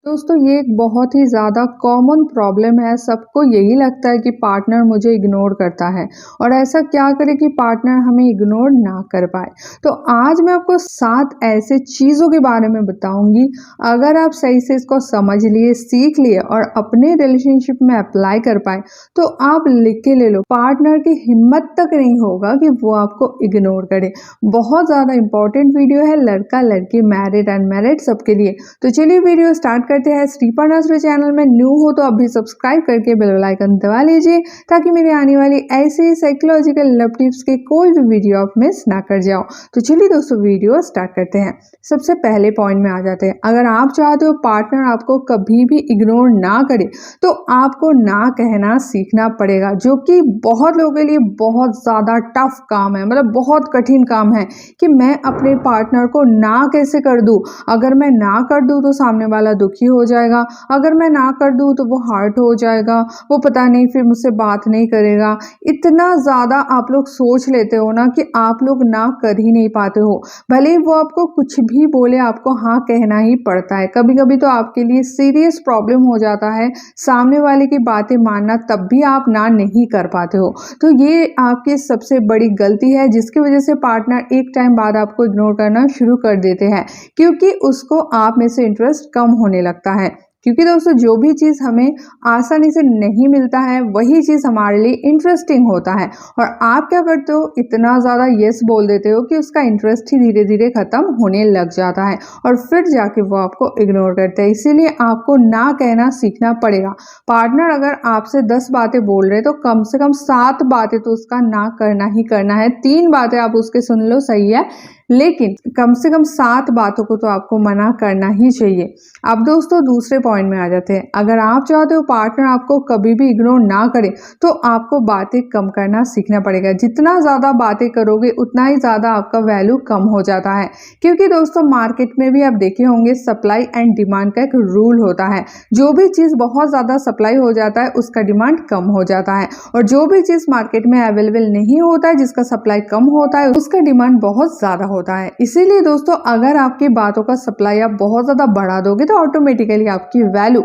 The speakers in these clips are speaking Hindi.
दोस्तों ये एक बहुत ही ज़्यादा कॉमन प्रॉब्लम है। सबको यही लगता है कि पार्टनर मुझे इग्नोर करता है और ऐसा क्या करें कि पार्टनर हमें इग्नोर ना कर पाए। तो आज मैं आपको 7 ऐसे चीज़ों के बारे में बताऊंगी। अगर आप सही से इसको समझ लिए, सीख लिए और अपने रिलेशनशिप में अप्लाई कर पाए तो आप लिख के ले लो, पार्टनर की हिम्मत तक नहीं होगा कि वो आपको इग्नोर करे। बहुत ज़्यादा इंपॉर्टेंट वीडियो है, लड़का लड़की, मैरिड अनमैरिड सबके लिए। तो चलिए वीडियो स्टार्ट करते हैं। श्रीपा नर्सरी चैनल में न्यू हो तो अभी सब्सक्राइब करके बेल आइकन दबा लीजिए ताकि मेरे आने वाली ऐसे साइकोलॉजिकल लव टिप्स के कोई भी वीडियो आप मिस ना कर जाओ। तो चलिए दोस्तों वीडियो स्टार्ट करते हैं। सबसे पहले पॉइंट में आ जाते हैं। अगर आप चाहते हो पार्टनर आपको कभी भी इग्नोर ना करे तो आपको ना कहना सीखना पड़ेगा, जो कि बहुत लोगों के लिए बहुत ज़्यादा टफ काम है, मतलब बहुत कठिन काम है कि मैं अपने पार्टनर को ना कैसे कर दूं। अगर मैं ना कर दूं तो सामने वाला दुखी हो जाएगा, अगर मैं ना कर दूं तो वो हर्ट हो जाएगा, वो पता नहीं फिर मुझसे बात नहीं करेगा। इतना ज़्यादा आप लोग सोच लेते हो ना कि आप लोग ना कर ही नहीं पाते हो। भले ही वो आपको कुछ भी बोले, आपको हाँ कहना ही पड़ता है। कभी कभी तो आपके लिए सीरियस प्रॉब्लम हो जाता है सामने वाले की बातें मानना, तब भी आप ना नहीं कर पाते हो। तो ये आपकी सबसे बड़ी गलती है जिसकी वजह से पार्टनर एक टाइम बाद आपको इग्नोर करना शुरू कर देते हैं, क्योंकि उसको आप में से इंटरेस्ट कम होने लगता है। क्योंकि दोस्तों जो भी चीज़ हमें आसानी से नहीं मिलता है वही चीज़ हमारे लिए इंटरेस्टिंग होता है। और आप क्या करते हो, इतना ज़्यादा यस बोल देते हो कि उसका इंटरेस्ट ही धीरे धीरे ख़त्म होने लग जाता है और फिर जाके वो आपको इग्नोर करते हैं। इसीलिए आपको ना कहना सीखना पड़ेगा। पार्टनर अगर आपसे 10 बातें बोल रहे तो कम से कम 7 बातें तो उसका ना करना ही करना है। 3 बातें आप उसके सुन लो, सही है, लेकिन कम से कम 7 बातों को तो आपको मना करना ही चाहिए। अब दोस्तों दूसरे पॉइंट में आ जाते हैं। अगर आप चाहते हो पार्टनर आपको कभी भी इग्नोर ना करे तो आपको बातें कम करना सीखना पड़ेगा। जितना ज़्यादा बातें करोगे उतना ही ज़्यादा आपका वैल्यू कम हो जाता है। क्योंकि दोस्तों मार्केट में भी आप देखे होंगे सप्लाई एंड डिमांड का एक रूल होता है। जो भी चीज़ बहुत ज़्यादा सप्लाई हो जाता है उसका डिमांड कम हो जाता है, और जो भी चीज़ मार्केट में अवेलेबल नहीं होता है, जिसका सप्लाई कम होता है, उसका डिमांड बहुत ज़्यादा होता है। इसीलिए दोस्तों अगर आपकी बातों का सप्लाई आप बहुत ज़्यादा बढ़ा दोगे तो ऑटोमेटिकली आपकी वैल्यू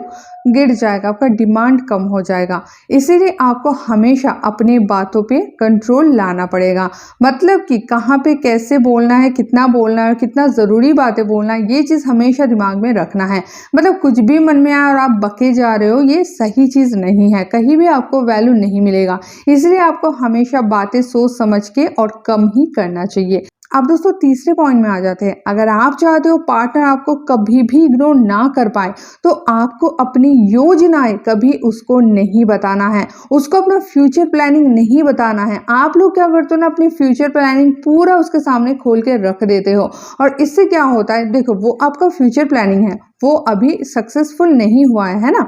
गिर जाएगा, आपका डिमांड कम हो जाएगा। इसीलिए आपको हमेशा अपने बातों पे कंट्रोल लाना पड़ेगा। मतलब कि कहाँ पे कैसे बोलना है, कितना बोलना है, कितना ज़रूरी बातें बोलना है, ये चीज़ हमेशा दिमाग में रखना है। मतलब कुछ भी मन में आए और आप बके जा रहे हो, ये सही चीज़ नहीं है, कहीं भी आपको वैल्यू नहीं मिलेगा। इसलिए आपको हमेशा बातें सोच समझ के और कम ही करना चाहिए। अब दोस्तों तीसरे पॉइंट में आ जाते हैं। अगर आप चाहते हो पार्टनर आपको कभी भी इग्नोर ना कर पाए तो आपको अपनी योजनाएं कभी उसको नहीं बताना है, उसको अपना फ्यूचर प्लानिंग नहीं बताना है। आप लोग क्या करते हो ना, अपनी फ्यूचर प्लानिंग पूरा उसके सामने खोल के रख देते हो, और इससे क्या होता है, देखो वो आपका फ्यूचर प्लानिंग है, वो अभी सक्सेसफुल नहीं हुआ है ना,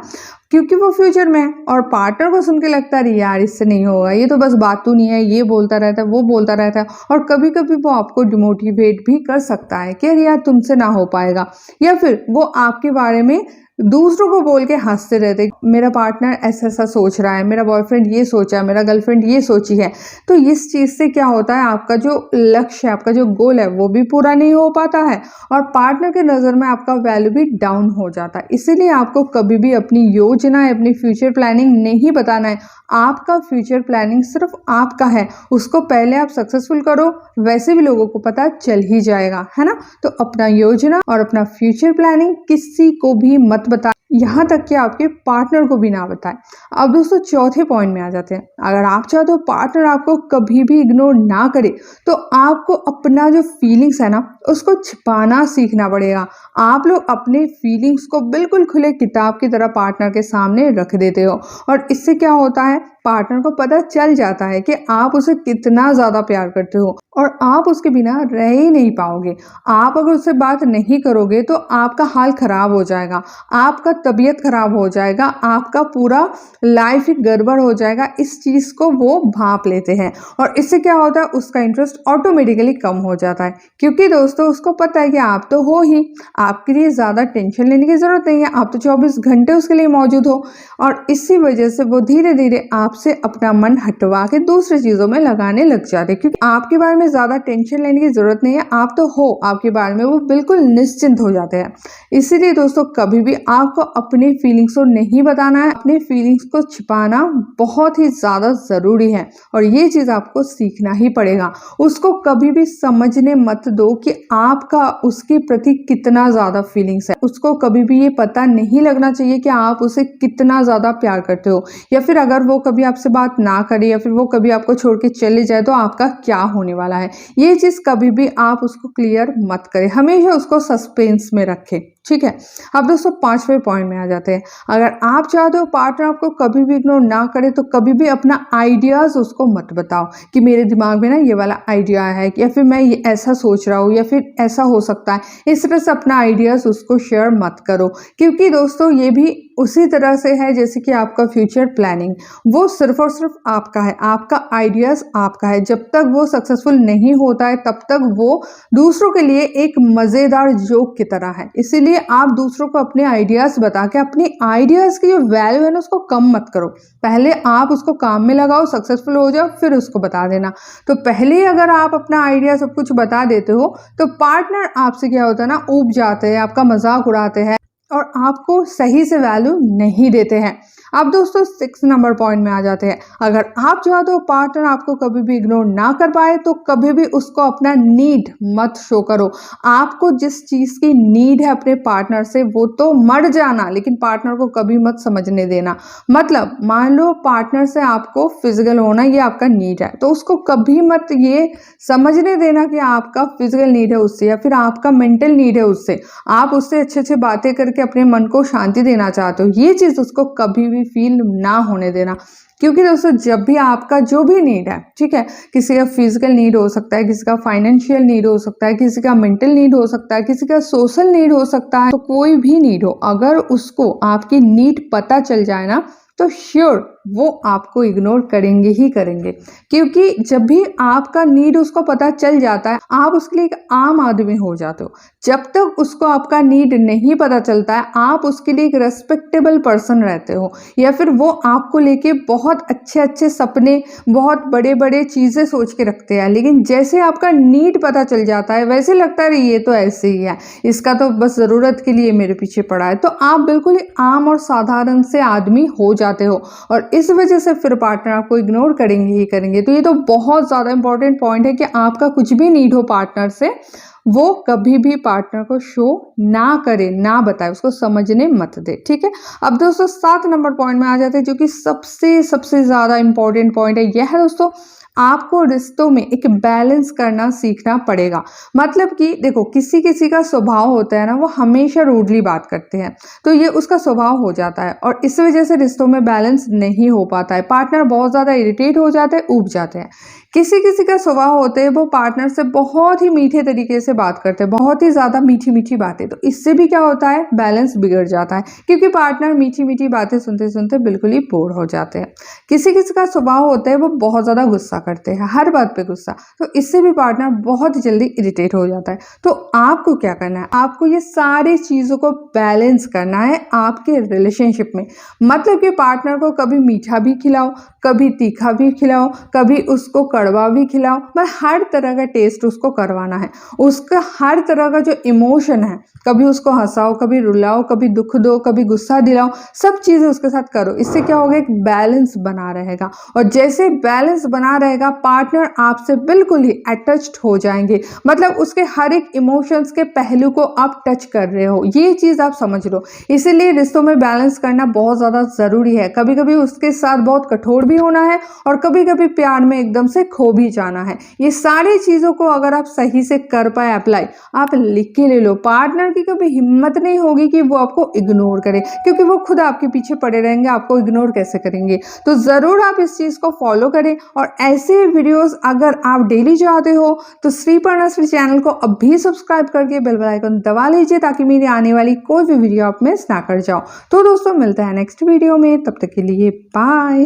क्योंकि वो फ्यूचर में है। और पार्टनर को सुन के लगता है यार इससे नहीं होगा, ये तो बस बातू नहीं है, ये बोलता रहता है, वो बोलता रहता है, और कभी कभी वो आपको डिमोटिवेट भी कर सकता है कि यार तुमसे ना हो पाएगा, या फिर वो आपके बारे में दूसरों को बोल के हंसते रहते, मेरा पार्टनर ऐसा ऐसा सोच रहा है, मेरा बॉयफ्रेंड ये सोचा है, मेरा गर्लफ्रेंड ये सोची है। तो इस चीज़ से क्या होता है, आपका जो लक्ष्य है, आपका जो गोल है वो भी पूरा नहीं हो पाता है, और पार्टनर के नज़र में आपका वैल्यू भी डाउन हो जाता है। इसीलिए आपको कभी भी अपनी योजना, अपनी फ्यूचर प्लानिंग नहीं बताना है। आपका फ्यूचर प्लानिंग सिर्फ आपका है, उसको पहले आप सक्सेसफुल करो, वैसे भी लोगों को पता चल ही जाएगा, है ना। तो अपना योजना और अपना फ्यूचर प्लानिंग किसी को भी मत बताएं, यहाँ तक कि आपके पार्टनर को भी ना बताएं। अब दोस्तों चौथे पॉइंट में आ जाते हैं। अगर आप चाहते हो पार्टनर आपको कभी भी इग्नोर ना करे तो आपको अपना जो फीलिंग्स है ना उसको छिपाना सीखना पड़ेगा। आप लोग अपने फीलिंग्स को बिल्कुल खुले किताब की तरह पार्टनर के सामने रख देते हो, और इससे क्या होता है, पार्टनर को पता चल जाता है कि आप उसे कितना ज़्यादा प्यार करते हो और आप उसके बिना रह ही नहीं पाओगे। आप अगर उससे बात नहीं करोगे तो आपका हाल खराब हो जाएगा, आपका तबीयत खराब हो जाएगा, आपका पूरा लाइफ ही गड़बड़ हो जाएगा। इस चीज़ को वो भांप लेते हैं, और इससे क्या होता है, उसका इंटरेस्ट ऑटोमेटिकली कम हो जाता है। क्योंकि दोस्तों उसको पता है कि आप तो हो ही, आपके लिए ज़्यादा टेंशन लेने की ज़रूरत नहीं है, आप तो 24 घंटे उसके लिए मौजूद हो, और इसी वजह से वो धीरे धीरे आप आपसे अपना मन हटवा के दूसरी चीजों में लगाने लग जाते हैं, क्योंकि आपके बारे में ज्यादा टेंशन लेने की जरूरत नहीं है। आप तो हो, आपके बारे में वो बिल्कुल निश्चिंत हो जाते हैं। इसीलिए दोस्तों कभी भी आपको अपनी फीलिंग्स को नहीं बताना है, अपनी फीलिंग्स को छिपाना बहुत ही ज्यादा जरूरी है और ये चीज आपको सीखना ही पड़ेगा। उसको कभी भी समझने मत दो कि आपका उसके प्रति कितना ज्यादा फीलिंग्स है। उसको कभी भी ये पता नहीं लगना चाहिए कि आप उसे कितना ज्यादा प्यार करते हो, या फिर अगर वो कभी आपसे बात ना करे या फिर वो कभी आपको छोड़ के चले जाए तो आपका क्या होने वाला है। ये चीज कभी भी आप उसको क्लियर मत करें, हमेशा उसको सस्पेंस में रखें, ठीक है। अब दोस्तों 5वें पॉइंट में आ जाते हैं। अगर आप चाहते हो पार्टनर आपको कभी भी इग्नोर ना करे तो कभी भी अपना आइडियाज उसको मत बताओ कि मेरे दिमाग में ना ये वाला आइडिया है, या फिर मैं ये ऐसा सोच रहा हूँ, या फिर ऐसा हो सकता है। इस तरह से अपना आइडियाज उसको शेयर मत करो, क्योंकि दोस्तों ये भी उसी तरह से है जैसे कि आपका फ्यूचर प्लानिंग, वो सिर्फ और सिर्फ आपका है, आपका आइडियाज आपका है। जब तक वो सक्सेसफुल नहीं होता है तब तक वो दूसरों के लिए एक मजेदार जोक की तरह है। इसीलिए आप दूसरों को अपने आइडियाज बता के अपनी आइडियाज की जो वैल्यू है ना उसको कम मत करो। पहले आप उसको काम में लगाओ, सक्सेसफुल हो जाओ, फिर उसको बता देना। तो पहले अगर आप अपना आइडिया सब कुछ बता देते हो तो पार्टनर आपसे क्या होता है ना, ऊब जाते हैं, आपका मजाक उड़ाते हैं और आपको सही से वैल्यू नहीं देते हैं। अब दोस्तों 6 नंबर पॉइंट में आ जाते हैं। अगर आप चाहते हो पार्टनर आपको कभी भी इग्नोर ना कर पाए तो कभी भी उसको अपना नीड मत शो करो। आपको जिस चीज की नीड है अपने पार्टनर से वो तो मर जाना, लेकिन पार्टनर को कभी मत समझने देना। मतलब मान लो पार्टनर से आपको फिजिकल होना ये आपका नीड है, तो उसको कभी मत ये समझने देना कि आपका फिजिकल नीड है उससे या फिर आपका मेंटल नीड है उससे। आप उससे अच्छे अच्छे बातें करके अपने मन को शांति देना चाहते हो, ये चीज उसको कभी भी फील ना होने देना। क्योंकि दोस्तों जब भी आपका जो भी नीड है, ठीक है, किसी का फिजिकल नीड हो सकता है, किसी का फाइनेंशियल नीड हो सकता है, किसी का मेंटल नीड हो सकता है, किसी का सोशल नीड हो सकता है, तो कोई भी नीड हो अगर उसको आपकी नीड पता चल जाए ना तो श्योर वो आपको इग्नोर करेंगे ही करेंगे। क्योंकि जब भी आपका नीड उसको पता चल जाता है आप उसके लिए एक आम आदमी हो जाते हो। जब तक उसको आपका नीड नहीं पता चलता है आप उसके लिए एक रेस्पेक्टेबल पर्सन रहते हो, या फिर वो आपको लेके बहुत अच्छे अच्छे सपने, बहुत बड़े बड़े चीजें सोच के रखते हैं। लेकिन जैसे आपका नीड पता चल जाता है वैसे लगता है ये तो ऐसे ही है, इसका तो बस जरूरत के लिए मेरे पीछे पड़ा है। तो आप बिल्कुल ही आम और साधारण से आदमी हो जाते हो और इस वजह से फिर पार्टनर आपको इग्नोर करेंगे ही करेंगे। तो ये तो बहुत ज्यादा इंपॉर्टेंट पॉइंट है कि आपका कुछ भी नीड हो पार्टनर से वो कभी भी पार्टनर को शो ना करे, ना बताए, उसको समझने मत दे, ठीक है। अब दोस्तों 7 नंबर पॉइंट में आ जाते हैं जो कि सबसे सबसे ज्यादा इंपॉर्टेंट पॉइंट है। यह है दोस्तों आपको रिश्तों में एक बैलेंस करना सीखना पड़ेगा। मतलब कि देखो किसी किसी का स्वभाव होता है ना वो हमेशा रूडली बात करते हैं, तो ये उसका स्वभाव हो जाता है और इस वजह से रिश्तों में बैलेंस नहीं हो पाता है। पार्टनर बहुत ज्यादा इरिटेट हो जाते हैं, ऊब जाते हैं। किसी किसी का स्वभाव होता है वो पार्टनर से बहुत ही मीठे तरीके से बात करते हैं, बहुत ही ज्यादा मीठी मीठी बातें। तो इससे भी क्या होता है, बैलेंस बिगड़ जाता है, क्योंकि पार्टनर मीठी मीठी बातें सुनते सुनते बिल्कुल ही बोर हो जाते हैं। किसी किसी का स्वभाव होता है वो बहुत ज्यादा गुस्सा करते हैं, हर बात पे गुस्सा, तो इससे भी पार्टनर बहुत जल्दी इरिटेट हो जाता है। तो आपको क्या करना है, आपको ये सारी चीजों को बैलेंस करना है आपके रिलेशनशिप में। मतलब कि पार्टनर को कभी मीठा भी खिलाओ, कभी तीखा भी खिलाओ, कभी उसको कड़वा भी खिलाओ, मतलब हर तरह का टेस्ट उसको करवाना है। उसका हर तरह का जो इमोशन है, कभी उसको हंसाओ, कभी रुलाओ, कभी दुख दो, कभी गुस्सा दिलाओ, सब चीजें उसके साथ करो। इससे क्या होगा, एक बैलेंस बना रहेगा और जैसे बैलेंस बना रहेगा पार्टनर आपसे बिल्कुल ही अटैच्ड हो जाएंगे। मतलब उसके हर एक इमोशंस के पहलू को आप टच कर रहे हो, ये चीज आप समझ लो। इसीलिए रिश्तों में बैलेंस करना बहुत ज्यादा जरूरी है। कभी कभी उसके साथ बहुत कठोर भी होना है और कभी कभी प्यार में एकदम से खो भी जाना है। ये सारी चीजों को अगर आप सही से कर पाए अप्लाई, आप लिख के ले लो, पार्टनर की कभी हिम्मत नहीं होगी कि वो आपको इग्नोर करे, क्योंकि वो खुद आपके पीछे पड़े रहेंगे, आपको इग्नोर कैसे करेंगे। तो जरूर आप इस चीज को फॉलो करें और ऐसे वीडियोस अगर आप डेली चाहते हो तो श्रीपर्णश्री चैनल को अभी सब्सक्राइब करके बेल आइकन दबा लीजिए ताकि मेरी आने वाली कोई भी वीडियो आप मिस ना कर जाओ। तो दोस्तों मिलते हैं नेक्स्ट वीडियो में, तब तक के लिए बाय।